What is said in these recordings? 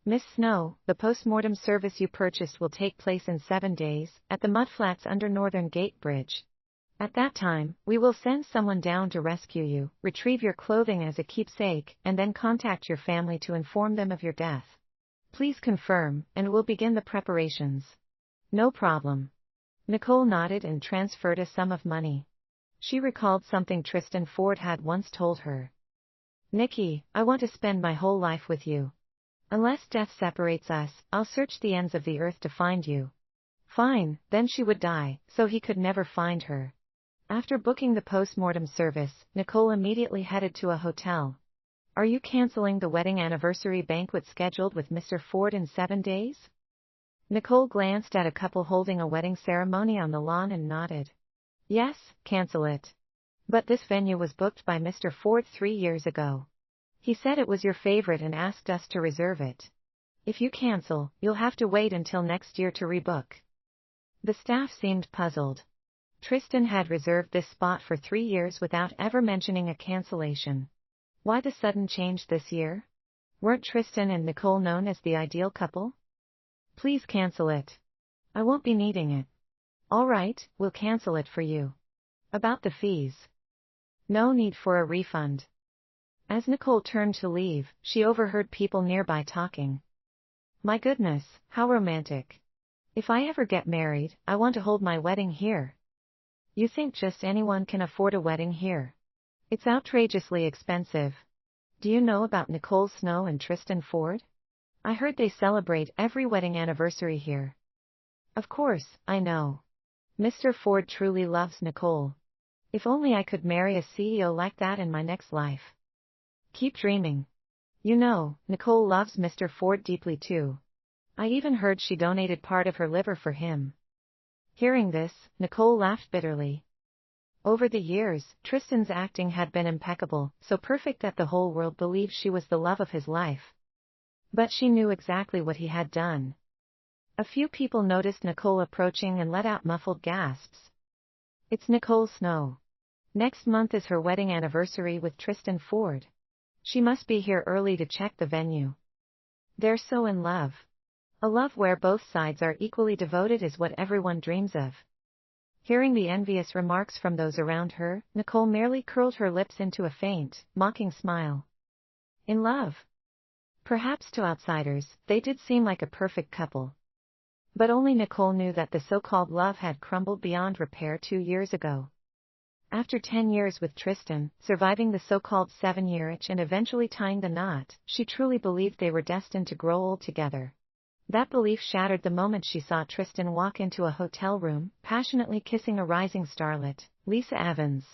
Miss Snow, the post-mortem service you purchased will take place in 7 days, at the mudflats under Northern Gate Bridge. At that time, we will send someone down to rescue you, retrieve your clothing as a keepsake, and then contact your family to inform them of your death. Please confirm, and we'll begin the preparations. No problem. Nicole nodded and transferred a sum of money. She recalled something Tristan Ford had once told her. Nicky, I want to spend my whole life with you. Unless death separates us, I'll search the ends of the earth to find you. Fine, then she would die, so he could never find her. After booking the post-mortem service, Nicole immediately headed to a hotel. Are you canceling the wedding anniversary banquet scheduled with Mr. Ford in 7 days? Nicole glanced at a couple holding a wedding ceremony on the lawn and nodded. Yes, cancel it. But this venue was booked by Mr. Ford 3 years ago. He said it was your favorite and asked us to reserve it. If you cancel, you'll have to wait until next year to rebook. The staff seemed puzzled. Tristan had reserved this spot for 3 years without ever mentioning a cancellation. Why the sudden change this year? Weren't Tristan and Nicole known as the ideal couple? Please cancel it. I won't be needing it. All right, we'll cancel it for you. About the fees. No need for a refund. As Nicole turned to leave, she overheard people nearby talking. My goodness, how romantic. If I ever get married, I want to hold my wedding here. You think just anyone can afford a wedding here? It's outrageously expensive. Do you know about Nicole Snow and Tristan Ford? I heard they celebrate every wedding anniversary here. Of course, I know. Mr. Ford truly loves Nicole. If only I could marry a CEO like that in my next life. Keep dreaming. You know, Nicole loves Mr. Ford deeply too. I even heard she donated part of her liver for him. Hearing this, Nicole laughed bitterly. Over the years, Tristan's acting had been impeccable, so perfect that the whole world believed she was the love of his life. But she knew exactly what he had done. A few people noticed Nicole approaching and let out muffled gasps. It's Nicole Snow. Next month is her wedding anniversary with Tristan Ford. She must be here early to check the venue. They're so in love. A love where both sides are equally devoted is what everyone dreams of. Hearing the envious remarks from those around her, Nicole merely curled her lips into a faint, mocking smile. In love? Perhaps to outsiders, they did seem like a perfect couple. But only Nicole knew that the so-called love had crumbled beyond repair 2 years ago. After 10 years with Tristan, surviving the so-called 7-year itch and eventually tying the knot, she truly believed they were destined to grow old together. That belief shattered the moment she saw Tristan walk into a hotel room, passionately kissing a rising starlet, Lisa Evans.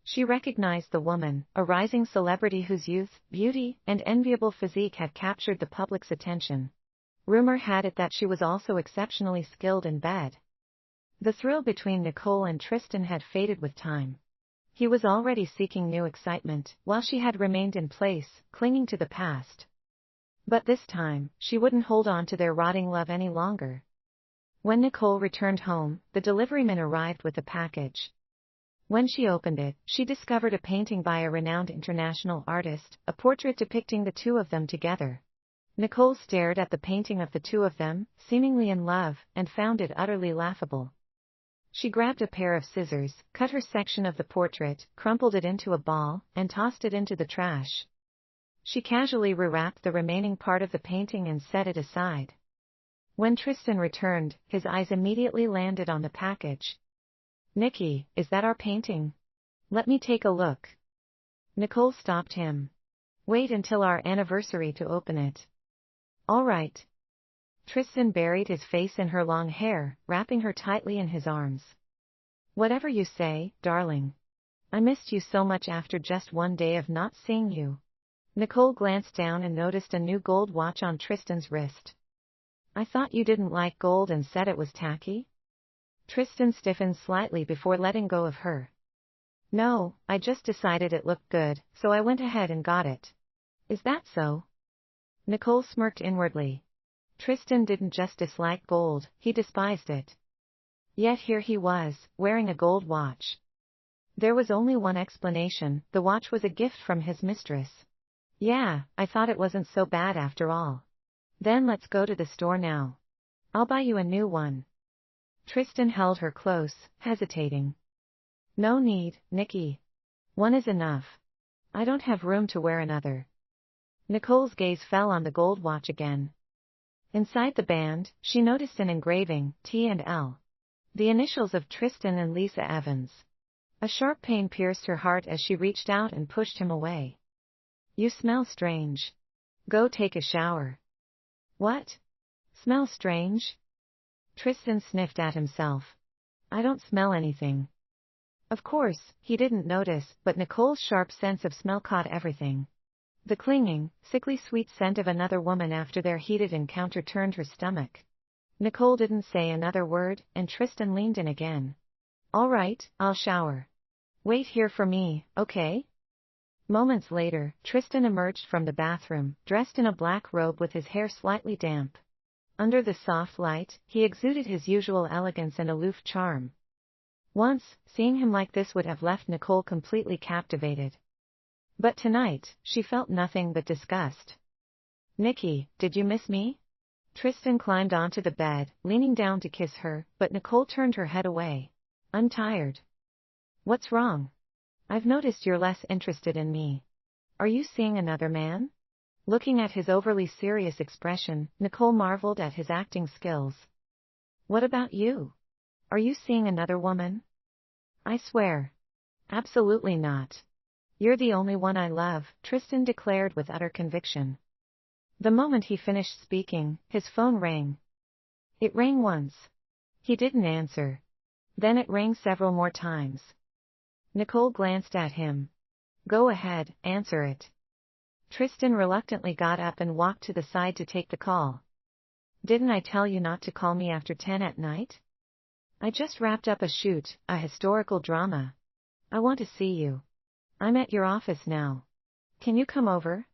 She recognized the woman, a rising celebrity whose youth, beauty, and enviable physique had captured the public's attention. Rumor had it that she was also exceptionally skilled in bed. The thrill between Nicole and Tristan had faded with time. He was already seeking new excitement, while she had remained in place, clinging to the past. But this time, she wouldn't hold on to their rotting love any longer. When Nicole returned home, the deliveryman arrived with a package. When she opened it, she discovered a painting by a renowned international artist, a portrait depicting the two of them together. Nicole stared at the painting of the two of them, seemingly in love, and found it utterly laughable. She grabbed a pair of scissors, cut her section of the portrait, crumpled it into a ball, and tossed it into the trash. She casually rewrapped the remaining part of the painting and set it aside. When Tristan returned, his eyes immediately landed on the package. Nicky, is that our painting? Let me take a look. Nicole stopped him. Wait until our anniversary to open it. All right. Tristan buried his face in her long hair, wrapping her tightly in his arms. Whatever you say, darling. I missed you so much after just 1 day of not seeing you. Nicole glanced down and noticed a new gold watch on Tristan's wrist. I thought you didn't like gold and said it was tacky? Tristan stiffened slightly before letting go of her. No, I just decided it looked good, so I went ahead and got it. Is that so? Nicole smirked inwardly. Tristan didn't just dislike gold, he despised it. Yet here he was, wearing a gold watch. There was only one explanation, the watch was a gift from his mistress. Yeah, I thought it wasn't so bad after all. Then let's go to the store now. I'll buy you a new one. Tristan held her close, hesitating. No need, Nicky. One is enough. I don't have room to wear another. Nicole's gaze fell on the gold watch again. Inside the band, she noticed an engraving, T&L. The initials of Tristan and Lisa Evans. A sharp pain pierced her heart as she reached out and pushed him away. You smell strange. Go take a shower. What? Smell strange? Tristan sniffed at himself. I don't smell anything. Of course, he didn't notice, but Nicole's sharp sense of smell caught everything. The clinging, sickly sweet scent of another woman after their heated encounter turned her stomach. Nicole didn't say another word, and Tristan leaned in again. All right, I'll shower. Wait here for me, okay? Moments later, Tristan emerged from the bathroom, dressed in a black robe with his hair slightly damp. Under the soft light, he exuded his usual elegance and aloof charm. Once, seeing him like this would have left Nicole completely captivated. But tonight, she felt nothing but disgust. Nicky, did you miss me? Tristan climbed onto the bed, leaning down to kiss her, but Nicole turned her head away. I'm tired. What's wrong? I've noticed you're less interested in me. Are you seeing another man? Looking at his overly serious expression, Nicole marveled at his acting skills. What about you? Are you seeing another woman? I swear. Absolutely not. You're the only one I love, Tristan declared with utter conviction. The moment he finished speaking, his phone rang. It rang once. He didn't answer. Then it rang several more times. Nicole glanced at him. Go ahead, answer it. Tristan reluctantly got up and walked to the side to take the call. Didn't I tell you not to call me after 10 at night? I just wrapped up a shoot, a historical drama. I want to see you. I'm at your office now. Can you come over?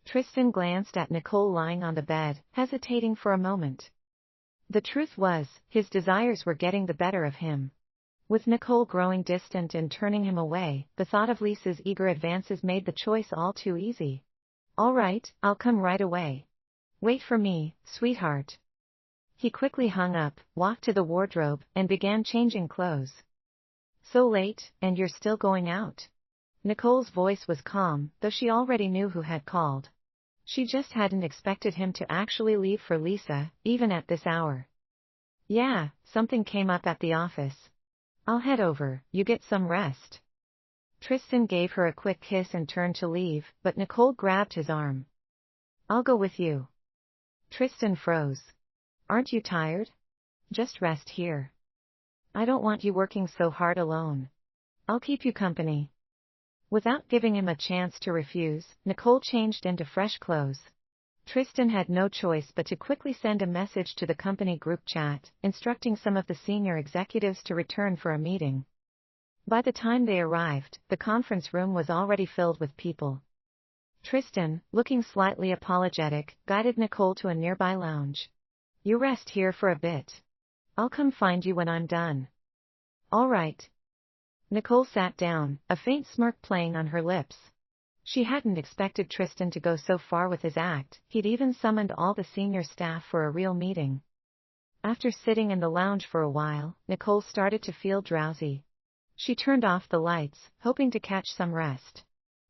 Tristan glanced at Nicole lying on the bed, hesitating for a moment. The truth was, his desires were getting the better of him. With Nicole growing distant and turning him away, the thought of Lisa's eager advances made the choice all too easy. All right, I'll come right away. Wait for me, sweetheart. He quickly hung up, walked to the wardrobe, and began changing clothes. So late, and you're still going out? Nicole's voice was calm, though she already knew who had called. She just hadn't expected him to actually leave for Lisa, even at this hour. Yeah, something came up at the office. I'll head over, you get some rest. Tristan gave her a quick kiss and turned to leave, but Nicole grabbed his arm. I'll go with you. Tristan froze. Aren't you tired? Just rest here. I don't want you working so hard alone. I'll keep you company. Without giving him a chance to refuse, Nicole changed into fresh clothes. Tristan had no choice but to quickly send a message to the company group chat, instructing some of the senior executives to return for a meeting. By the time they arrived, the conference room was already filled with people. Tristan, looking slightly apologetic, guided Nicole to a nearby lounge. You rest here for a bit. I'll come find you when I'm done. All right. Nicole sat down, a faint smirk playing on her lips. She hadn't expected Tristan to go so far with his act. He'd even summoned all the senior staff for a real meeting. After sitting in the lounge for a while, Nicole started to feel drowsy. She turned off the lights, hoping to catch some rest.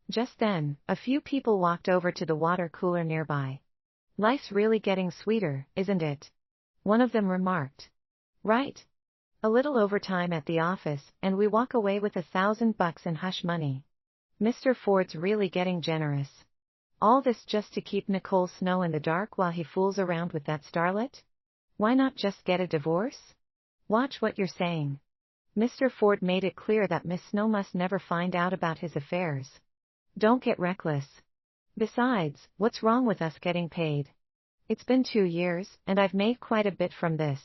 Just then, a few people walked over to the water cooler nearby. Life's really getting sweeter, isn't it? One of them remarked. Right. A little overtime at the office, and we walk away with $1,000 in hush money. Mr. Ford's really getting generous. All this just to keep Nicole Snow in the dark while he fools around with that starlet? Why not just get a divorce? Watch what you're saying. Mr. Ford made it clear that Miss Snow must never find out about his affairs. Don't get reckless. Besides, what's wrong with us getting paid? It's been 2 years, and I've made quite a bit from this.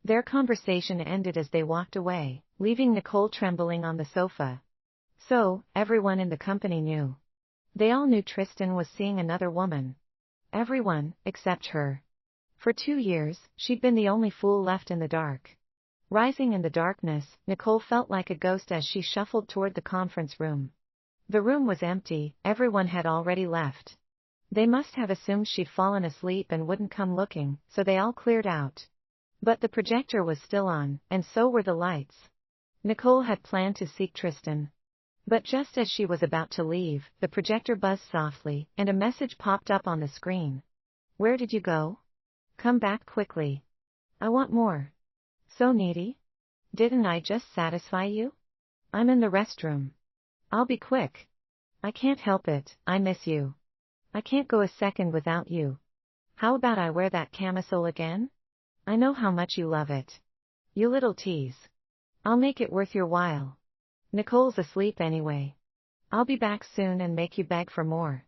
Their conversation ended as they walked away, leaving Nicole trembling on the sofa. So, everyone in the company knew. They all knew Tristan was seeing another woman. Everyone, except her. For 2 years, she'd been the only fool left in the dark. Rising in the darkness, Nicole felt like a ghost as she shuffled toward the conference room. The room was empty, everyone had already left. They must have assumed she'd fallen asleep and wouldn't come looking, so they all cleared out. But the projector was still on, and so were the lights. Nicole had planned to seek Tristan. But just as she was about to leave, the projector buzzed softly, and a message popped up on the screen. Where did you go? Come back quickly. I want more. So needy? Didn't I just satisfy you? I'm in the restroom. I'll be quick. I can't help it, I miss you. I can't go a second without you. How about I wear that camisole again? I know how much you love it. You little tease. I'll make it worth your while. Nicole's asleep anyway. I'll be back soon and make you beg for more.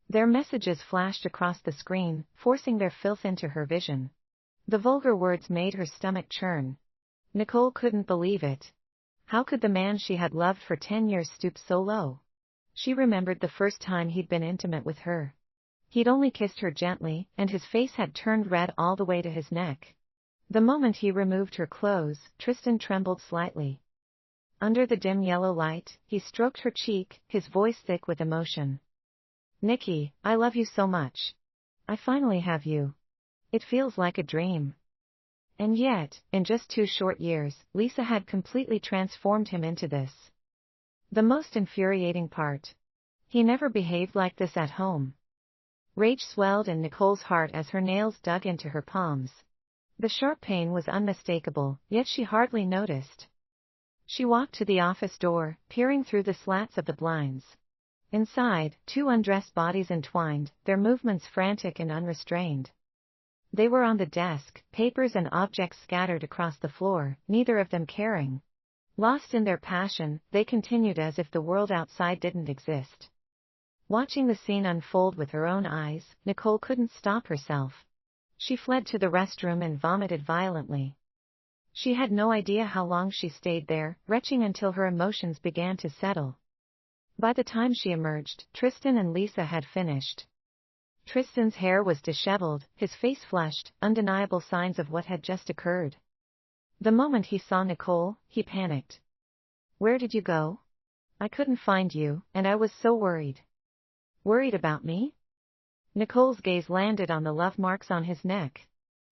Their messages flashed across the screen, forcing their filth into her vision. The vulgar words made her stomach churn. Nicole couldn't believe it. How could the man she had loved for 10 years stoop so low? She remembered the first time he'd been intimate with her. He'd only kissed her gently, and his face had turned red all the way to his neck. The moment he removed her clothes, Tristan trembled slightly. Under the dim yellow light, he stroked her cheek, his voice thick with emotion. Nicky, I love you so much. I finally have you. It feels like a dream. And yet, in just 2 short years, Lisa had completely transformed him into this. The most infuriating part. He never behaved like this at home. Rage swelled in Nicole's heart as her nails dug into her palms. The sharp pain was unmistakable, yet she hardly noticed. She walked to the office door, peering through the slats of the blinds. Inside, 2 undressed bodies entwined, their movements frantic and unrestrained. They were on the desk, papers and objects scattered across the floor, neither of them caring. Lost in their passion, they continued as if the world outside didn't exist. Watching the scene unfold with her own eyes, Nicole couldn't stop herself. She fled to the restroom and vomited violently. She had no idea how long she stayed there, retching until her emotions began to settle. By the time she emerged, Tristan and Lisa had finished. Tristan's hair was disheveled, his face flushed, undeniable signs of what had just occurred. The moment he saw Nicole, he panicked. Where did you go? I couldn't find you, and I was so worried. Worried about me? Nicole's gaze landed on the love marks on his neck.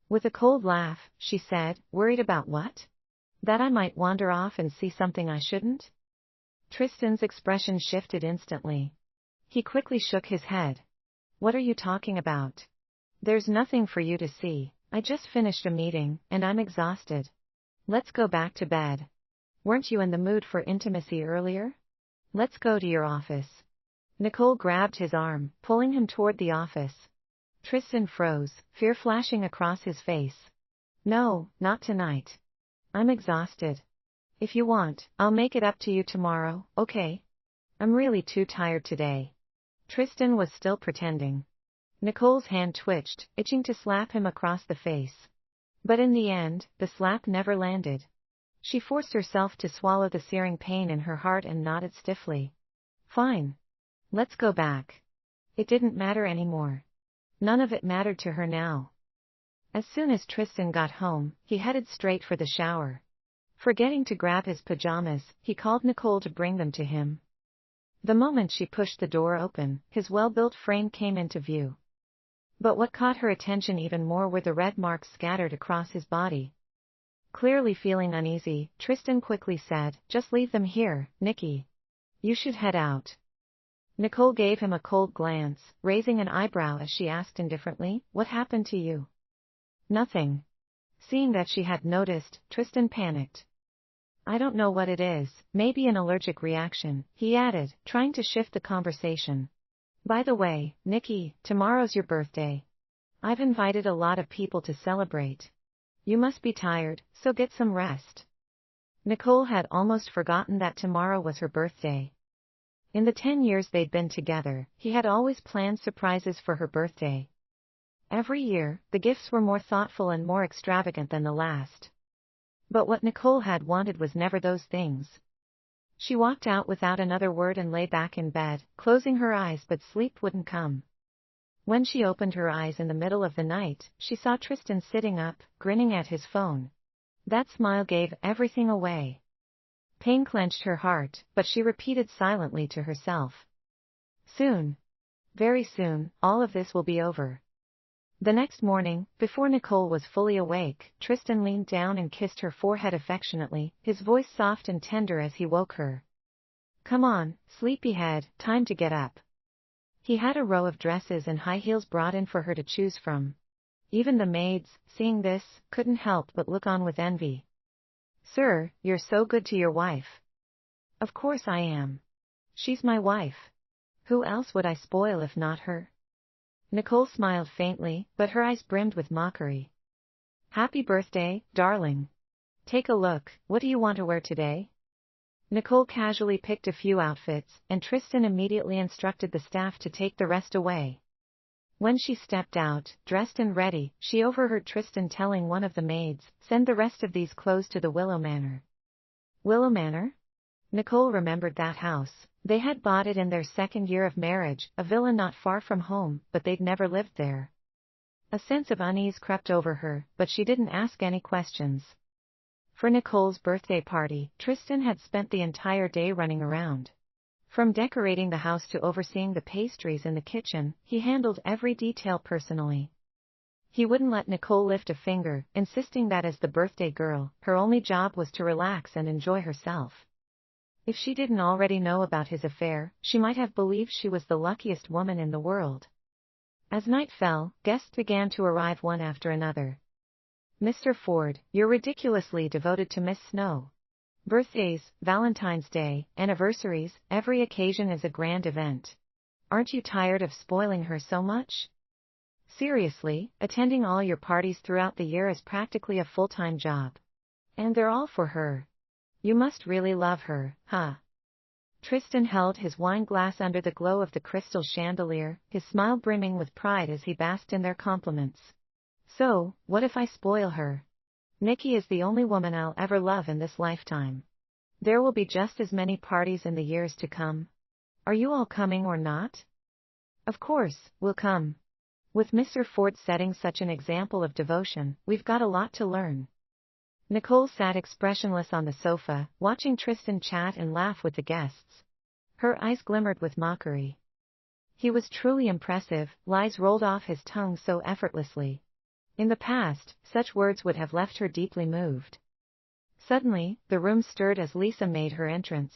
With a cold laugh, she said, worried about what? That I might wander off and see something I shouldn't? Tristan's expression shifted instantly. He quickly shook his head. What are you talking about? There's nothing for you to see. I just finished a meeting, and I'm exhausted. Let's go back to bed. Weren't you in the mood for intimacy earlier? Let's go to your office. Nicole grabbed his arm, pulling him toward the office. Tristan froze, fear flashing across his face. No, not tonight. I'm exhausted. If you want, I'll make it up to you tomorrow, okay? I'm really too tired today. Tristan was still pretending. Nicole's hand twitched, itching to slap him across the face. But in the end, the slap never landed. She forced herself to swallow the searing pain in her heart and nodded stiffly. Fine. Let's go back. It didn't matter anymore. None of it mattered to her now. As soon as Tristan got home, he headed straight for the shower. Forgetting to grab his pajamas, he called Nicole to bring them to him. The moment she pushed the door open, his well-built frame came into view. But what caught her attention even more were the red marks scattered across his body. Clearly feeling uneasy, Tristan quickly said, just leave them here, Nicky. You should head out. Nicole gave him a cold glance, raising an eyebrow as she asked indifferently, what happened to you? Nothing. Seeing that she had noticed, Tristan panicked. I don't know what it is, maybe an allergic reaction, he added, trying to shift the conversation. By the way, Nicky, tomorrow's your birthday. I've invited a lot of people to celebrate. You must be tired, so get some rest. Nicole had almost forgotten that tomorrow was her birthday. In the 10 years they'd been together, he had always planned surprises for her birthday. Every year, the gifts were more thoughtful and more extravagant than the last. But what Nicole had wanted was never those things. She walked out without another word and lay back in bed, closing her eyes, but sleep wouldn't come. When she opened her eyes in the middle of the night, she saw Tristan sitting up, grinning at his phone. That smile gave everything away. Pain clenched her heart, but she repeated silently to herself. Soon. Very soon, all of this will be over. The next morning, before Nicole was fully awake, Tristan leaned down and kissed her forehead affectionately, his voice soft and tender as he woke her. Come on, sleepyhead, time to get up. He had a row of dresses and high heels brought in for her to choose from. Even the maids, seeing this, couldn't help but look on with envy. Sir, you're so good to your wife. Of course I am. She's my wife. Who else would I spoil if not her? Nicole smiled faintly, but her eyes brimmed with mockery. Happy birthday, darling. Take a look, what do you want to wear today? Nicole casually picked a few outfits, and Tristan immediately instructed the staff to take the rest away. When she stepped out, dressed and ready, she overheard Tristan telling one of the maids, send the rest of these clothes to the Willow Manor. Willow Manor? Nicole remembered that house. They had bought it in their second year of marriage, a villa not far from home, but they'd never lived there. A sense of unease crept over her, but she didn't ask any questions. For Nicole's birthday party, Tristan had spent the entire day running around. From decorating the house to overseeing the pastries in the kitchen, he handled every detail personally. He wouldn't let Nicole lift a finger, insisting that as the birthday girl, her only job was to relax and enjoy herself. If she didn't already know about his affair, she might have believed she was the luckiest woman in the world. As night fell, guests began to arrive one after another. Mr. Ford, you're ridiculously devoted to Miss Snow. Birthdays, Valentine's Day, anniversaries, every occasion is a grand event. Aren't you tired of spoiling her so much? Seriously, attending all your parties throughout the year is practically a full-time job. And they're all for her. You must really love her, huh? Tristan held his wine glass under the glow of the crystal chandelier, his smile brimming with pride as he basked in their compliments. So, what if I spoil her? Nicky is the only woman I'll ever love in this lifetime. There will be just as many parties in the years to come. Are you all coming or not? Of course, we'll come. With Mr. Ford setting such an example of devotion, we've got a lot to learn. Nicole sat expressionless on the sofa, watching Tristan chat and laugh with the guests. Her eyes glimmered with mockery. He was truly impressive, lies rolled off his tongue so effortlessly. In the past, such words would have left her deeply moved. Suddenly, the room stirred as Lisa made her entrance.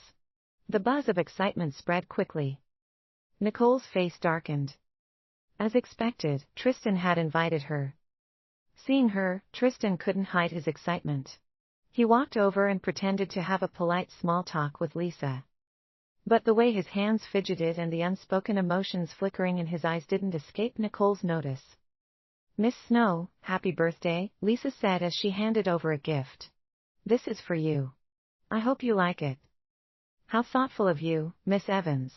The buzz of excitement spread quickly. Nicole's face darkened. As expected, Tristan had invited her. Seeing her, Tristan couldn't hide his excitement. He walked over and pretended to have a polite small talk with Lisa. But the way his hands fidgeted and the unspoken emotions flickering in his eyes didn't escape Nicole's notice. Miss Snow, happy birthday, Lisa said as she handed over a gift. This is for you. I hope you like it. How thoughtful of you, Miss Evans.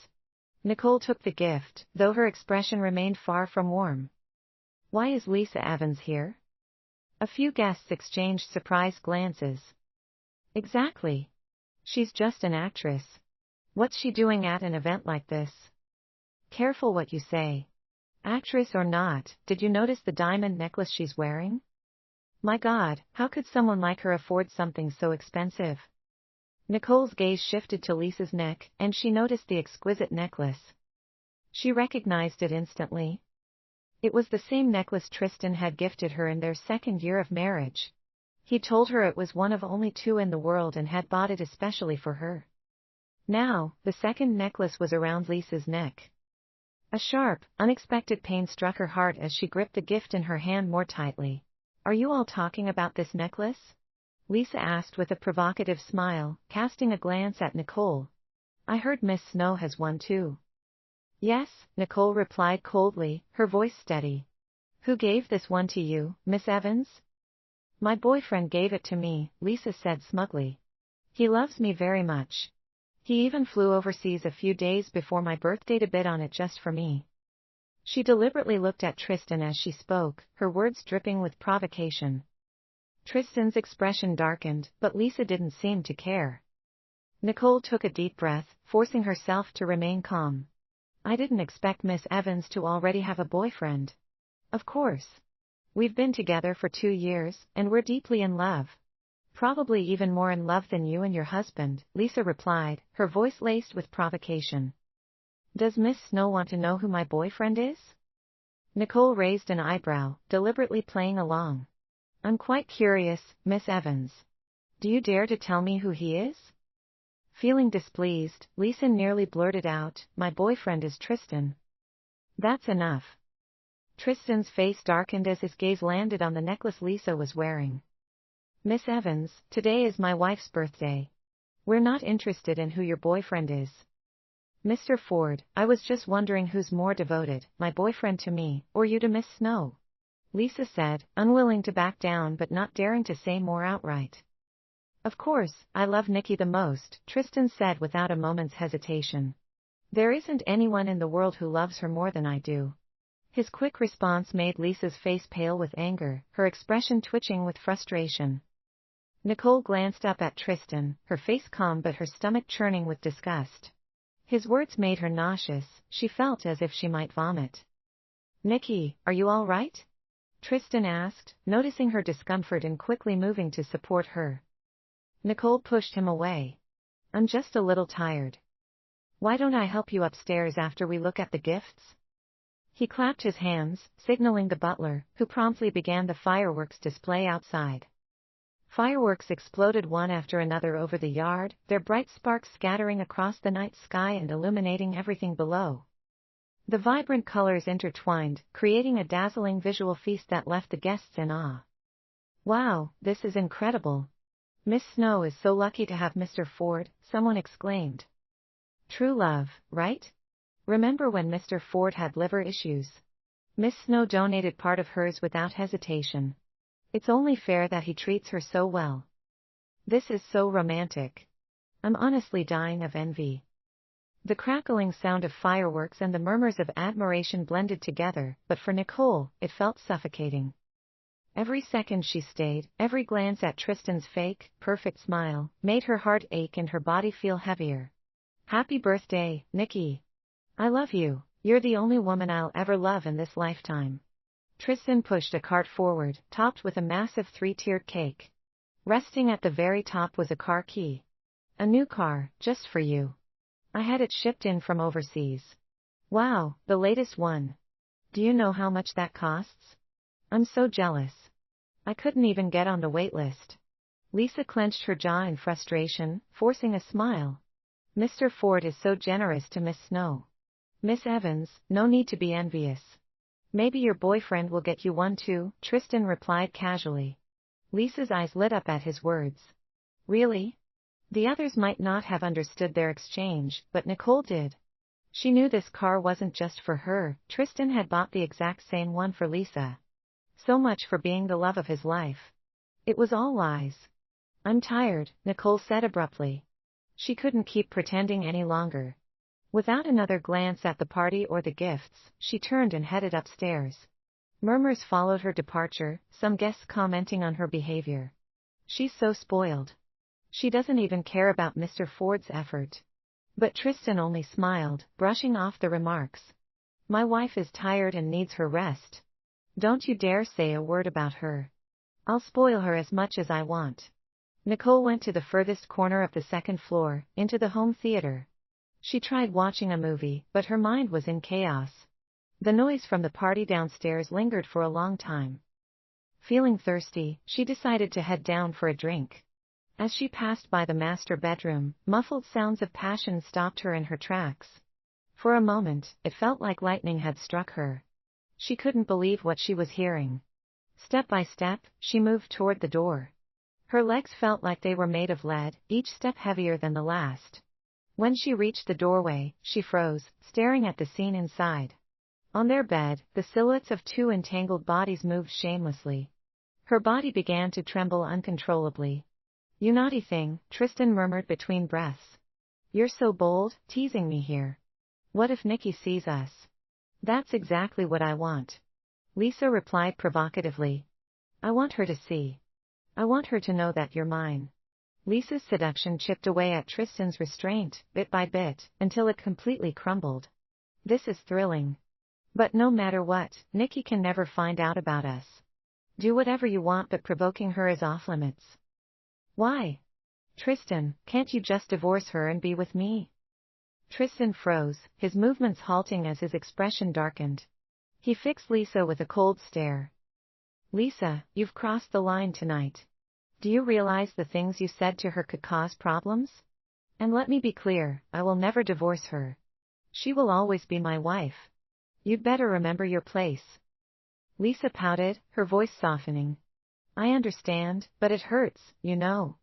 Nicole took the gift, though her expression remained far from warm. Why is Lisa Evans here? A few guests exchanged surprised glances. Exactly. She's just an actress. What's she doing at an event like this? Careful what you say. Actress or not, did you notice the diamond necklace she's wearing? My God, how could someone like her afford something so expensive? Nicole's gaze shifted to Lisa's neck, and she noticed the exquisite necklace. She recognized it instantly. It was the same necklace Tristan had gifted her in their second year of marriage. He told her it was one of only 2 in the world and had bought it especially for her. Now, the second necklace was around Lisa's neck. A sharp, unexpected pain struck her heart as she gripped the gift in her hand more tightly. Are you all talking about this necklace? Lisa asked with a provocative smile, casting a glance at Nicole. I heard Miss Snow has one too. Yes, Nicole replied coldly, her voice steady. Who gave this one to you, Miss Evans? My boyfriend gave it to me, Lisa said smugly. He loves me very much. He even flew overseas a few days before my birthday to bid on it just for me. She deliberately looked at Tristan as she spoke, her words dripping with provocation. Tristan's expression darkened, but Lisa didn't seem to care. Nicole took a deep breath, forcing herself to remain calm. I didn't expect Miss Evans to already have a boyfriend. Of course. We've been together for 2 years, and we're deeply in love. Probably even more in love than you and your husband, Lisa replied, her voice laced with provocation. Does Miss Snow want to know who my boyfriend is? Nicole raised an eyebrow, deliberately playing along. I'm quite curious, Miss Evans. Do you dare to tell me who he is? Feeling displeased, Lisa nearly blurted out, my boyfriend is Tristan. That's enough. Tristan's face darkened as his gaze landed on the necklace Lisa was wearing. Miss Evans, today is my wife's birthday. We're not interested in who your boyfriend is. Mr. Ford, I was just wondering who's more devoted, my boyfriend to me, or you to Miss Snow? Lisa said, unwilling to back down but not daring to say more outright. Of course, I love Nicky the most, Tristan said without a moment's hesitation. There isn't anyone in the world who loves her more than I do. His quick response made Lisa's face pale with anger, her expression twitching with frustration. Nicole glanced up at Tristan, her face calm but her stomach churning with disgust. His words made her nauseous, she felt as if she might vomit. Nicky, are you all right? Tristan asked, noticing her discomfort and quickly moving to support her. Nicole pushed him away. I'm just a little tired. Why don't I help you upstairs after we look at the gifts? He clapped his hands, signaling the butler, who promptly began the fireworks display outside. Fireworks exploded one after another over the yard, their bright sparks scattering across the night sky and illuminating everything below. The vibrant colors intertwined, creating a dazzling visual feast that left the guests in awe. Wow, this is incredible. Miss Snow is so lucky to have Mr. Ford, someone exclaimed. True love, right? Remember when Mr. Ford had liver issues? Miss Snow donated part of hers without hesitation. It's only fair that he treats her so well. This is so romantic. I'm honestly dying of envy. The crackling sound of fireworks and the murmurs of admiration blended together, but for Nicole, it felt suffocating. Every second she stayed, every glance at Tristan's fake, perfect smile, made her heart ache and her body feel heavier. Happy birthday, Nicky. I love you. You're the only woman I'll ever love in this lifetime. Tristan pushed a cart forward, topped with a massive three-tiered cake. Resting at the very top was a car key. A new car, just for you. I had it shipped in from overseas. Wow, the latest one. Do you know how much that costs? I'm so jealous. I couldn't even get on the wait list. Lisa clenched her jaw in frustration, forcing a smile. Mr. Ford is so generous to Miss Snow. Miss Evans, no need to be envious. Maybe your boyfriend will get you one too, Tristan replied casually. Lisa's eyes lit up at his words. Really? The others might not have understood their exchange, but Nicole did. She knew this car wasn't just for her, Tristan had bought the exact same one for Lisa. So much for being the love of his life. It was all lies. I'm tired, Nicole said abruptly. She couldn't keep pretending any longer. Without another glance at the party or the gifts, she turned and headed upstairs. Murmurs followed her departure, some guests commenting on her behavior. She's so spoiled. She doesn't even care about Mr. Ford's effort. But Tristan only smiled, brushing off the remarks. My wife is tired and needs her rest. Don't you dare say a word about her. I'll spoil her as much as I want. Nicole went to the furthest corner of the second floor, into the home theater. She tried watching a movie, but her mind was in chaos. The noise from the party downstairs lingered for a long time. Feeling thirsty, she decided to head down for a drink. As she passed by the master bedroom, muffled sounds of passion stopped her in her tracks. For a moment, it felt like lightning had struck her. She couldn't believe what she was hearing. Step by step, she moved toward the door. Her legs felt like they were made of lead, each step heavier than the last. When she reached the doorway, she froze, staring at the scene inside. On their bed, the silhouettes of two entangled bodies moved shamelessly. Her body began to tremble uncontrollably. You naughty thing, Tristan murmured between breaths. You're so bold, teasing me here. What if Nicky sees us? That's exactly what I want. Lisa replied provocatively. I want her to see. I want her to know that you're mine. Lisa's seduction chipped away at Tristan's restraint, bit by bit, until it completely crumbled. This is thrilling. But no matter what, Nicky can never find out about us. Do whatever you want, but provoking her is off limits. Why? Tristan, can't you just divorce her and be with me? Tristan froze, his movements halting as his expression darkened. He fixed Lisa with a cold stare. Lisa, you've crossed the line tonight. Do you realize the things you said to her could cause problems? And let me be clear, I will never divorce her. She will always be my wife. You'd better remember your place. Lisa pouted, her voice softening. I understand, but it hurts, you know.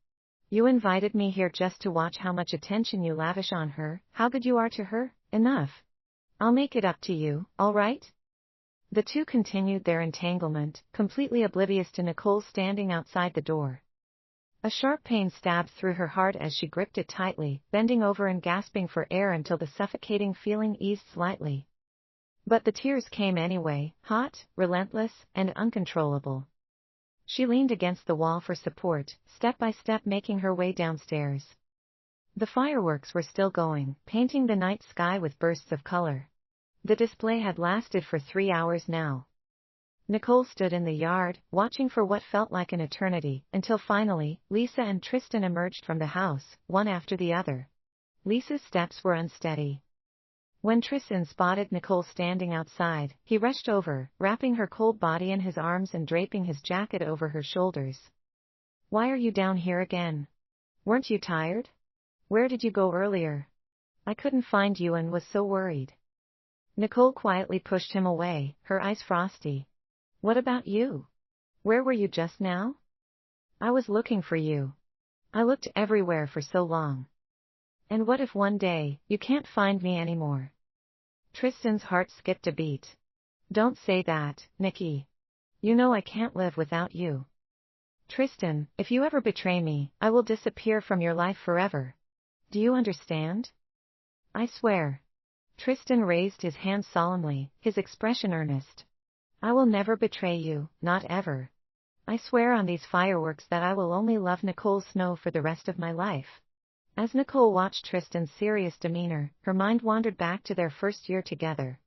You invited me here just to watch how much attention you lavish on her, how good you are to her. Enough. I'll make it up to you, all right? The two continued their entanglement, completely oblivious to Nicole standing outside the door. A sharp pain stabbed through her heart as she gripped it tightly, bending over and gasping for air until the suffocating feeling eased slightly. But the tears came anyway, hot, relentless, and uncontrollable. She leaned against the wall for support, step by step making her way downstairs. The fireworks were still going, painting the night sky with bursts of color. The display had lasted for 3 hours now. Nicole stood in the yard, watching for what felt like an eternity, until finally, Lisa and Tristan emerged from the house, one after the other. Lisa's steps were unsteady. When Tristan spotted Nicole standing outside, he rushed over, wrapping her cold body in his arms and draping his jacket over her shoulders. Why are you down here again? Weren't you tired? Where did you go earlier? I couldn't find you and was so worried. Nicole quietly pushed him away, her eyes frosty. What about you? Where were you just now? I was looking for you. I looked everywhere for so long. And what if one day, you can't find me anymore? Tristan's heart skipped a beat. Don't say that, Nicky. You know I can't live without you. Tristan, if you ever betray me, I will disappear from your life forever. Do you understand? I swear. Tristan raised his hand solemnly, his expression earnest. I will never betray you, not ever. I swear on these fireworks that I will only love Nicole Snow for the rest of my life. As Nicole watched Tristan's serious demeanor, her mind wandered back to their first year together.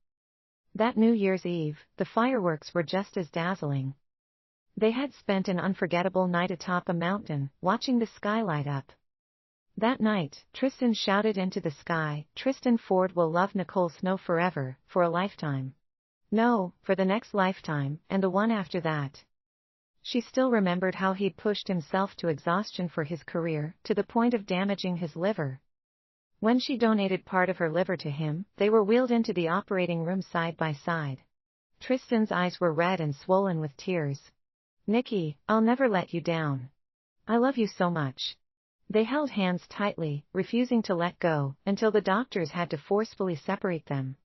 That New Year's Eve, the fireworks were just as dazzling. They had spent an unforgettable night atop a mountain, watching the sky light up. That night, Tristan shouted into the sky, Tristan Ford will love Nicole Snow forever, for a lifetime. No, for the next lifetime, and the one after that. She still remembered how he'd pushed himself to exhaustion for his career, to the point of damaging his liver. When she donated part of her liver to him, they were wheeled into the operating room side by side. Tristan's eyes were red and swollen with tears. Nicky, I'll never let you down. I love you so much. They held hands tightly, refusing to let go, until the doctors had to forcefully separate them.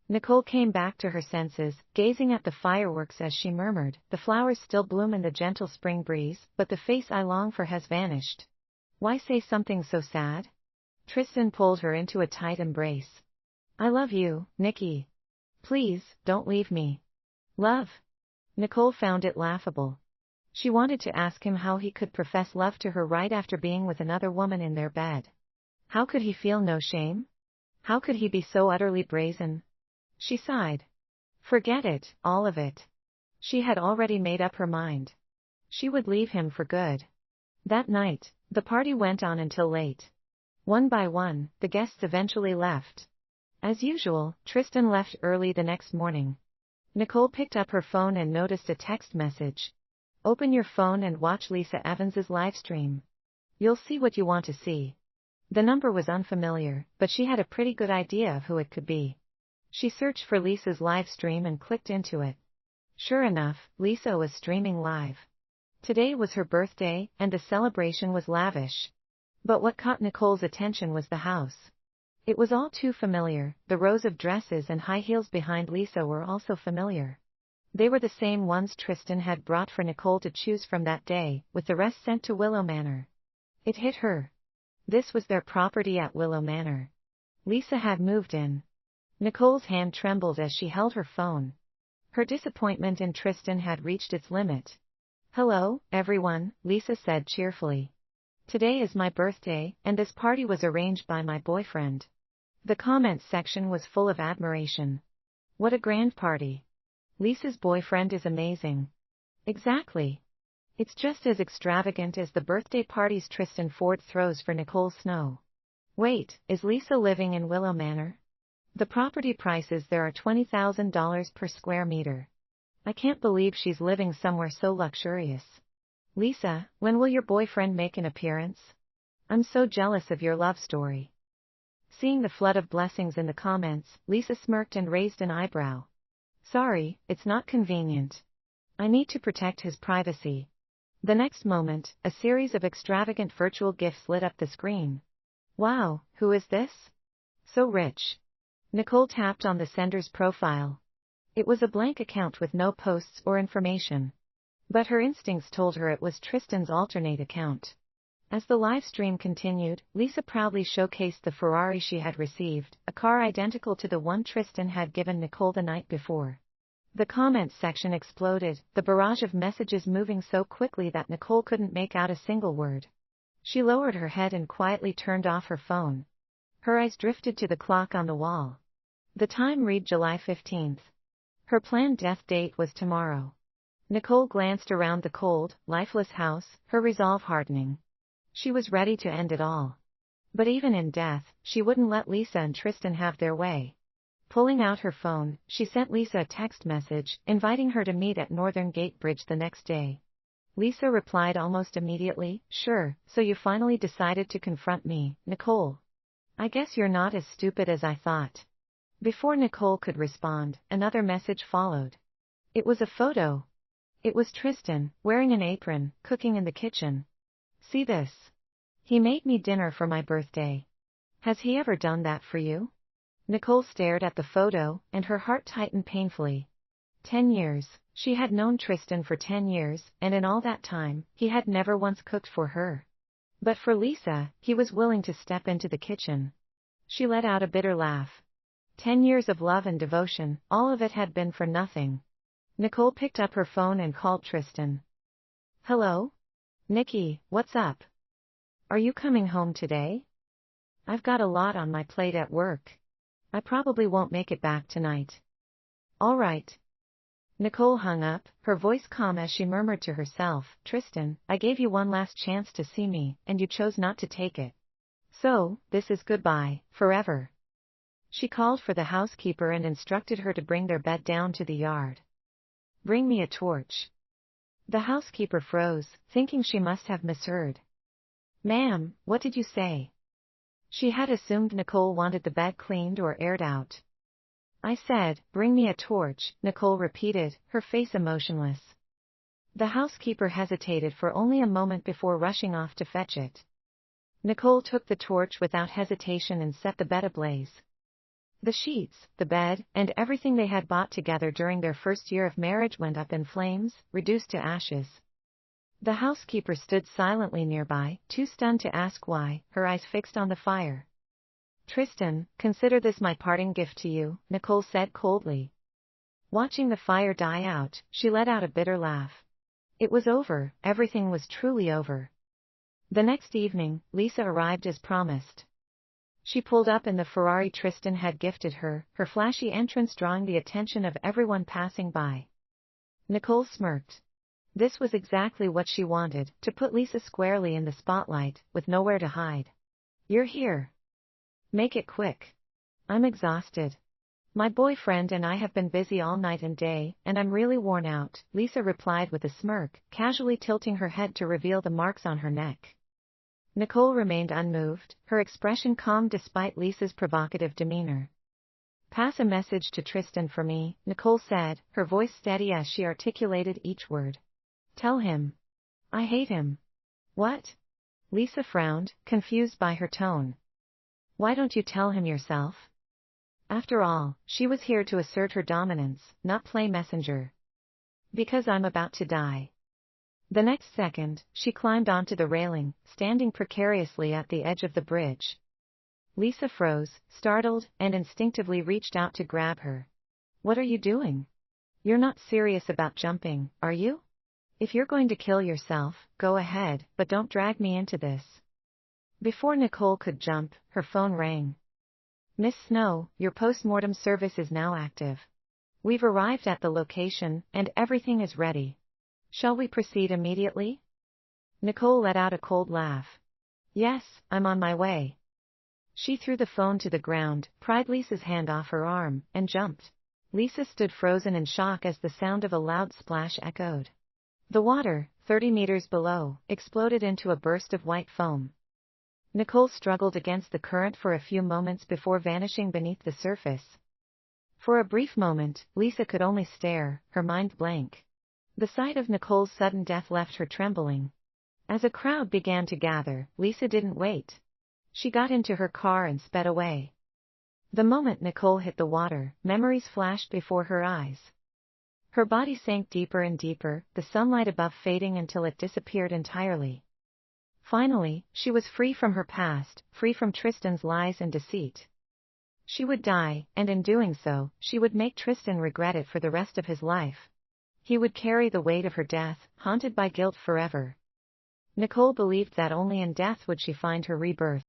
Nicole came back to her senses, gazing at the fireworks as she murmured, the flowers still bloom in the gentle spring breeze, but the face I long for has vanished. Why say something so sad? Tristan pulled her into a tight embrace. I love you, Nicky. Please, don't leave me. Love. Nicole found it laughable. She wanted to ask him how he could profess love to her right after being with another woman in their bed. How could he feel no shame? How could he be so utterly brazen? She sighed. Forget it, all of it. She had already made up her mind. She would leave him for good. That night, the party went on until late. One by one, the guests eventually left. As usual, Tristan left early the next morning. Nicole picked up her phone and noticed a text message. Open your phone and watch Lisa Evans's livestream. You'll see what you want to see. The number was unfamiliar, but she had a pretty good idea of who it could be. She searched for Lisa's live stream and clicked into it. Sure enough, Lisa was streaming live. Today was her birthday, and the celebration was lavish. But what caught Nicole's attention was the house. It was all too familiar, the rows of dresses and high heels behind Lisa were also familiar. They were the same ones Tristan had brought for Nicole to choose from that day, with the rest sent to Willow Manor. It hit her. This was their property at Willow Manor. Lisa had moved in. Nicole's hand trembled as she held her phone. Her disappointment in Tristan had reached its limit. Hello, everyone, Lisa said cheerfully. Today is my birthday, and this party was arranged by my boyfriend. The comments section was full of admiration. What a grand party. Lisa's boyfriend is amazing. Exactly. It's just as extravagant as the birthday parties Tristan Ford throws for Nicole Snow. Wait, is Lisa living in Willow Manor? The property prices there are $20,000 per square meter. I can't believe she's living somewhere so luxurious. Lisa, when will your boyfriend make an appearance? I'm so jealous of your love story. Seeing the flood of blessings in the comments, Lisa smirked and raised an eyebrow. Sorry, it's not convenient. I need to protect his privacy. The next moment, a series of extravagant virtual gifts lit up the screen. Wow, who is this? So rich. Nicole tapped on the sender's profile. It was a blank account with no posts or information. But her instincts told her it was Tristan's alternate account. As the live stream continued, Lisa proudly showcased the Ferrari she had received, a car identical to the one Tristan had given Nicole the night before. The comments section exploded, the barrage of messages moving so quickly that Nicole couldn't make out a single word. She lowered her head and quietly turned off her phone. Her eyes drifted to the clock on the wall. The time read July 15th. Her planned death date was tomorrow. Nicole glanced around the cold, lifeless house, her resolve hardening. She was ready to end it all. But even in death, she wouldn't let Lisa and Tristan have their way. Pulling out her phone, she sent Lisa a text message, inviting her to meet at Northern Gate Bridge the next day. Lisa replied almost immediately, "Sure, so you finally decided to confront me, Nicole. I guess you're not as stupid as I thought." Before Nicole could respond, another message followed. It was a photo. It was Tristan, wearing an apron, cooking in the kitchen. See this. He made me dinner for my birthday. Has he ever done that for you? Nicole stared at the photo, and her heart tightened painfully. 10 years. She had known Tristan for 10 years, and in all that time, he had never once cooked for her. But for Lisa, he was willing to step into the kitchen. She let out a bitter laugh. 10 years of love and devotion, all of it had been for nothing. Nicole picked up her phone and called Tristan. Hello? Nicky, what's up? Are you coming home today? I've got a lot on my plate at work. I probably won't make it back tonight. All right. Nicole hung up, her voice calm as she murmured to herself, Tristan, I gave you one last chance to see me, and you chose not to take it. So, this is goodbye, forever. She called for the housekeeper and instructed her to bring their bed down to the yard. Bring me a torch. The housekeeper froze, thinking she must have misheard. Ma'am, what did you say? She had assumed Nicole wanted the bed cleaned or aired out. I said, bring me a torch, Nicole repeated, her face emotionless. The housekeeper hesitated for only a moment before rushing off to fetch it. Nicole took the torch without hesitation and set the bed ablaze. The sheets, the bed, and everything they had bought together during their first year of marriage went up in flames, reduced to ashes. The housekeeper stood silently nearby, too stunned to ask why, her eyes fixed on the fire. Tristan, consider this my parting gift to you, Nicole said coldly. Watching the fire die out, she let out a bitter laugh. It was over, everything was truly over. The next evening, Lisa arrived as promised. She pulled up in the Ferrari Tristan had gifted her, her flashy entrance drawing the attention of everyone passing by. Nicole smirked. This was exactly what she wanted, to put Lisa squarely in the spotlight, with nowhere to hide. You're here. Make it quick. I'm exhausted. My boyfriend and I have been busy all night and day, and I'm really worn out, Lisa replied with a smirk, casually tilting her head to reveal the marks on her neck. Nicole remained unmoved, her expression calm despite Lisa's provocative demeanor. Pass a message to Tristan for me, Nicole said, her voice steady as she articulated each word. Tell him. I hate him. What? Lisa frowned, confused by her tone. Why don't you tell him yourself? After all, she was here to assert her dominance, not play messenger. Because I'm about to die. The next second, she climbed onto the railing, standing precariously at the edge of the bridge. Lisa froze, startled, and instinctively reached out to grab her. What are you doing? You're not serious about jumping, are you? If you're going to kill yourself, go ahead, but don't drag me into this. Before Nicole could jump, her phone rang. Miss Snow, your post-mortem service is now active. We've arrived at the location, and everything is ready. Shall we proceed immediately? Nicole let out a cold laugh. Yes, I'm on my way. She threw the phone to the ground, pried Lisa's hand off her arm, and jumped. Lisa stood frozen in shock as the sound of a loud splash echoed. The water, 30 meters below, exploded into a burst of white foam. Nicole struggled against the current for a few moments before vanishing beneath the surface. For a brief moment, Lisa could only stare, her mind blank. The sight of Nicole's sudden death left her trembling. As a crowd began to gather, Lisa didn't wait. She got into her car and sped away. The moment Nicole hit the water, memories flashed before her eyes. Her body sank deeper and deeper, the sunlight above fading until it disappeared entirely. Finally, she was free from her past, free from Tristan's lies and deceit. She would die, and in doing so, she would make Tristan regret it for the rest of his life. He would carry the weight of her death, haunted by guilt forever. Nicole believed that only in death would she find her rebirth.